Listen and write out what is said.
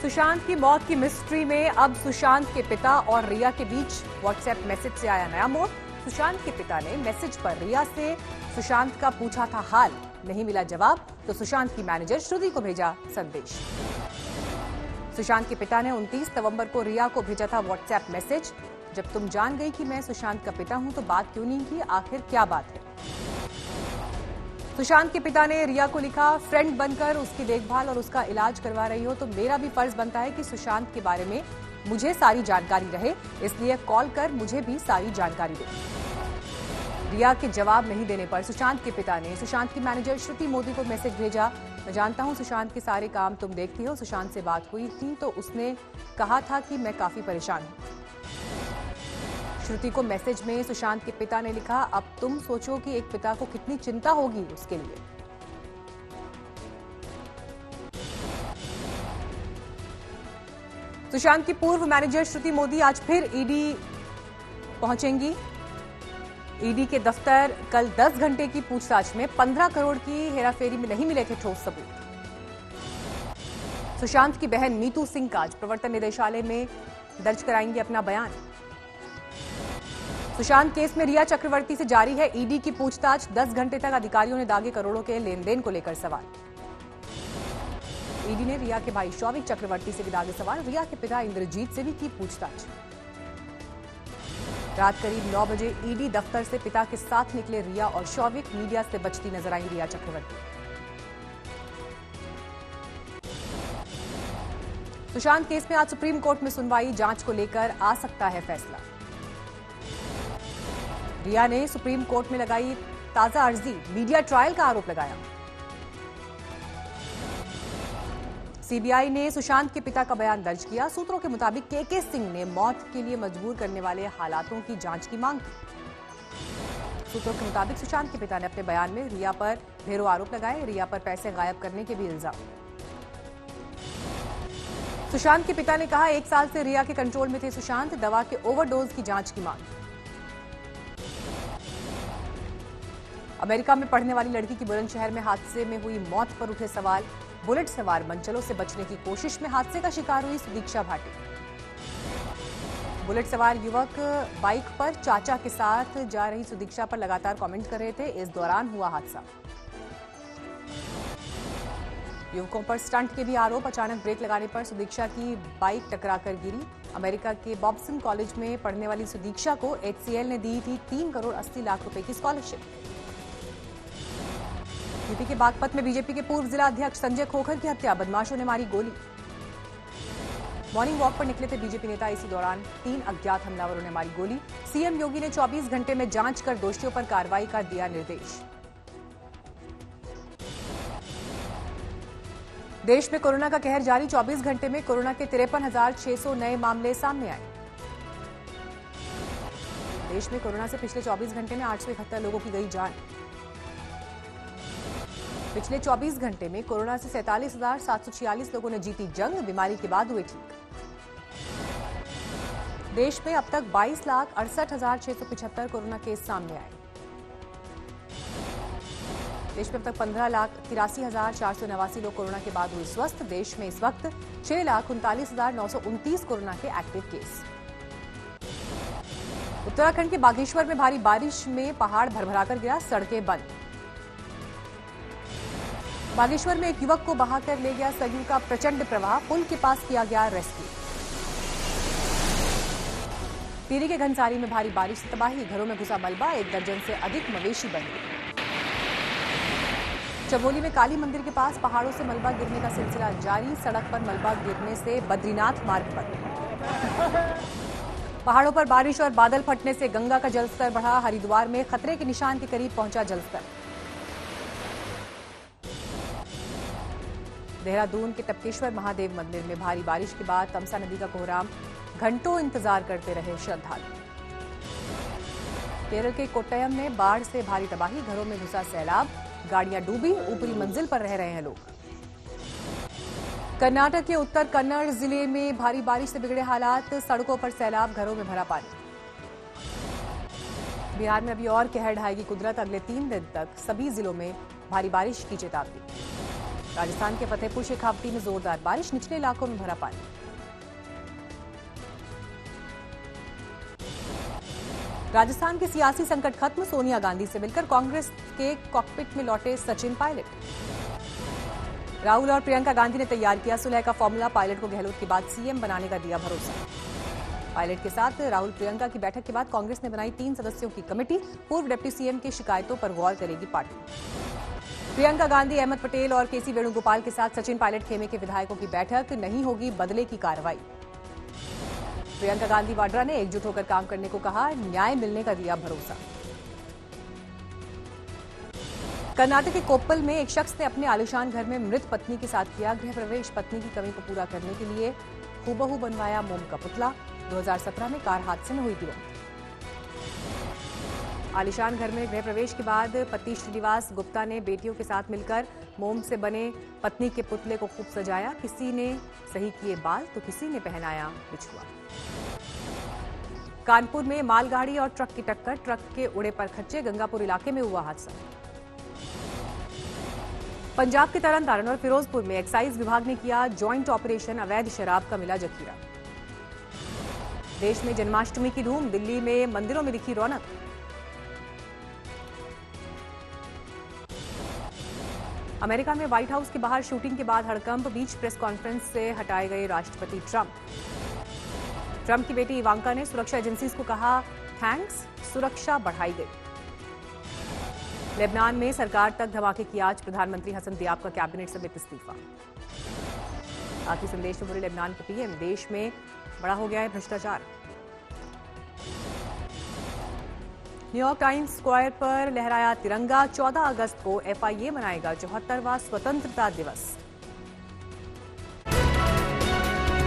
सुशांत की मौत की मिस्ट्री में अब सुशांत के पिता और रिया के बीच व्हाट्सएप मैसेज से आया नया मोड़। सुशांत के पिता ने मैसेज पर रिया से सुशांत का पूछा था हाल, नहीं मिला जवाब तो सुशांत की मैनेजर श्रुति को भेजा संदेश। सुशांत के पिता ने 29 नवंबर को रिया को भेजा था व्हाट्सएप मैसेज, जब तुम जान गई कि मैं सुशांत का पिता हूं तो बात क्यों नहीं की, आखिर क्या बात है। सुशांत के पिता ने रिया को लिखा, फ्रेंड बनकर उसकी देखभाल और उसका इलाज करवा रही हो तो मेरा भी फर्ज बनता है कि सुशांत के बारे में मुझे सारी जानकारी रहे, इसलिए कॉल कर मुझे भी सारी जानकारी दो। रिया के जवाब नहीं देने पर सुशांत के पिता ने सुशांत की मैनेजर श्रुति मोदी को मैसेज भेजा, मैं जानता हूं सुशांत के सारे काम तुम देखती हो, सुशांत से बात हुई थी तो उसने कहा था कि मैं काफी परेशान हूं। श्रुति को मैसेज में सुशांत के पिता ने लिखा, अब तुम सोचो कि एक पिता को कितनी चिंता होगी उसके लिए। सुशांत की पूर्व मैनेजर श्रुति मोदी आज फिर ईडी पहुंचेंगी। ईडी के दफ्तर कल 10 घंटे की पूछताछ में 15 करोड़ की हेराफेरी में नहीं मिले थे ठोस सबूत। सुशांत की बहन नीतू सिंह का आज प्रवर्तन निदेशालय में दर्ज कराएंगे अपना बयान। सुशांत केस में रिया चक्रवर्ती से जारी है ईडी की पूछताछ, 10 घंटे तक अधिकारियों ने दागे करोड़ों के लेन देन को लेकर सवाल। ईडी ने रिया के भाई शौविक चक्रवर्ती से भी दागे सवाल, रिया के पिता इंद्रजीत से भी की पूछताछ। रात करीब 9 बजे ईडी दफ्तर से पिता के साथ निकले रिया और शौविक, मीडिया से बचती नजर आई रिया चक्रवर्ती। सुशांत केस में आज सुप्रीम कोर्ट में सुनवाई, जांच को लेकर आ सकता है फैसला। रिया ने सुप्रीम कोर्ट में लगाई ताजा अर्जी, मीडिया ट्रायल का आरोप लगाया। सीबीआई ने सुशांत के पिता का बयान दर्ज किया। सूत्रों के मुताबिक के सिंह ने मौत के लिए मजबूर करने वाले हालातों की जांच की मांग की। सूत्रों के मुताबिक सुशांत के पिता ने अपने बयान में रिया पर ढेरों आरोप लगाए, रिया पर पैसे गायब करने के भी इल्जाम। सुशांत के पिता ने कहा, 1 साल से रिया के कंट्रोल में थे सुशांत, दवा के ओवरडोज की जांच की मांग। अमेरिका में पढ़ने वाली लड़की की बुलंदशहर में हादसे में हुई मौत पर उठे सवाल। बुलेट सवार मंचलों से बचने की कोशिश में हादसे का शिकार हुई सुदीक्षा भाटी। बुलेट सवार युवक बाइक पर चाचा के साथ जा रही सुदीक्षा पर लगातार कमेंट कर रहे थे, इस दौरान हुआ हादसा। युवकों पर स्टंट के भी आरोप, अचानक ब्रेक लगाने पर सुदीक्षा की बाइक टकराकर गिरी। अमेरिका के बॉब्सन कॉलेज में पढ़ने वाली सुदीक्षा को HCL ने दी थी 3 करोड़ 80 लाख रुपए की स्कॉलरशिप। यूपी के बागपत में बीजेपी के पूर्व जिला अध्यक्ष संजय खोखर की हत्या, बदमाशों ने मारी गोली। मॉर्निंग वॉक पर निकले थे बीजेपी नेता, इसी दौरान 3 अज्ञात हमलावरों ने मारी गोली। सीएम योगी ने 24 घंटे में जांच कर दोषियों पर कार्रवाई का दिया निर्देश। देश में कोरोना का कहर जारी, 24 घंटे में कोरोना के 53,600 नए मामले सामने आए। देश में कोरोना से पिछले 24 घंटे में 871 लोगों की गई जान। पिछले 24 घंटे में कोरोना से 47,746 लोगों ने जीती जंग, बीमारी के बाद हुए ठीक। देश में अब तक 22,68,675 कोरोना केस सामने आए। देश में अब तक 15,83,489 लोग कोरोना के बाद हुए स्वस्थ। देश में इस वक्त 6,39,929 कोरोना के एक्टिव केस। उत्तराखंड के बागेश्वर में भारी बारिश में पहाड़ भरभराकर गिरा, सड़कें बंद। बागेश्वर में एक युवक को बहाकर ले गया सरयू का प्रचंड प्रवाह, पुल के पास किया गया रेस्क्यू। टिहरी के घनसारी में भारी बारिश से तबाही, घरों में घुसा मलबा, 1 दर्जन से अधिक मवेशी बन गए। चमोली में काली मंदिर के पास पहाड़ों से मलबा गिरने का सिलसिला जारी, सड़क पर मलबा गिरने से बद्रीनाथ मार्ग बंद। पहाड़ों पर बारिश और बादल फटने से गंगा का जलस्तर बढ़ा, हरिद्वार में खतरे के निशान के करीब पहुंचा जलस्तर। देहरादून के टपकेश्वर महादेव मंदिर में भारी बारिश के बाद तमसा नदी का कोहराम, घंटों इंतजार करते रहे श्रद्धालु। केरल के कोट्टयम में बाढ़ से भारी तबाही, घरों में घुसा सैलाब, गाड़ियां डूबी, ऊपरी मंजिल पर रह रहे हैं लोग। कर्नाटक के उत्तर कन्नड़ जिले में भारी बारिश से बिगड़े हालात, सड़कों पर सैलाब, घरों में भरा पानी। बिहार में अभी और कहर ढाएगी कुदरत, अगले 3 दिन तक सभी जिलों में भारी बारिश की चेतावनी। राजस्थान के फतेहपुर शेखावटी में जोरदार बारिश, निचले इलाकों में भरा पानी। राजस्थान के सियासी संकट खत्म, सोनिया गांधी से मिलकर कांग्रेस के कॉकपिट में लौटे सचिन पायलट। राहुल और प्रियंका गांधी ने तैयार किया सुलह का फॉर्मूला, पायलट को गहलोत के बाद सीएम बनाने का दिया भरोसा। पायलट के साथ राहुल प्रियंका की बैठक के बाद कांग्रेस ने बनाई 3 सदस्यों की कमेटी, पूर्व डिप्टी सीएम की शिकायतों पर गौर करेगी पार्टी। प्रियंका गांधी, अहमद पटेल और केसी वेणुगोपाल के साथ सचिन पायलट खेमे के विधायकों की बैठक, नहीं होगी बदले की कार्रवाई। प्रियंका गांधी वाड्रा ने एकजुट होकर काम करने को कहा, न्याय मिलने का दिया भरोसा। कर्नाटक के कोप्पल में एक शख्स ने अपने आलीशान घर में मृत पत्नी के साथ किया गृह प्रवेश, पत्नी की कमी को पूरा करने के लिए हूबहू बनवाया मोम का पुतला। 2017 में कार हादसे में हुई थी। आलीशान घर में गृह प्रवेश के बाद पति श्रीनिवास गुप्ता ने बेटियों के साथ मिलकर मोम से बने पत्नी के पुतले को खूब सजाया। किसी ने सही किए बाल तो किसी ने पहनाया बिछुआ। कानपुर में मालगाड़ी और ट्रक की टक्कर, ट्रक के उड़े पर खच्चे, गंगापुर इलाके में हुआ हादसा। पंजाब के तरनतारन और फिरोजपुर में एक्साइज विभाग ने किया ज्वाइंट ऑपरेशन, अवैध शराब का मिला जखीरा। देश में जन्माष्टमी की धूम, दिल्ली में मंदिरों में दिखी रौनक। अमेरिका में व्हाइट हाउस के बाहर शूटिंग के बाद हड़कंप, बीच प्रेस कॉन्फ्रेंस से हटाए गए राष्ट्रपति ट्रंप। ट्रंप की बेटी इवांका ने सुरक्षा एजेंसीज को कहा थैंक्स, सुरक्षा बढ़ाई गई। लेबनान में सरकार तक धमाके की आज, प्रधानमंत्री हसन दियाब का कैबिनेट समेत इस्तीफा। आखिरी संदेश में बोले लेबनान के पीएम, देश में बड़ा हो गया है भ्रष्टाचार। न्यूयॉर्क टाइम्स स्क्वायर पर लहराया तिरंगा, 14 अगस्त को एफआईए मनाएगा 74वां स्वतंत्रता दिवस।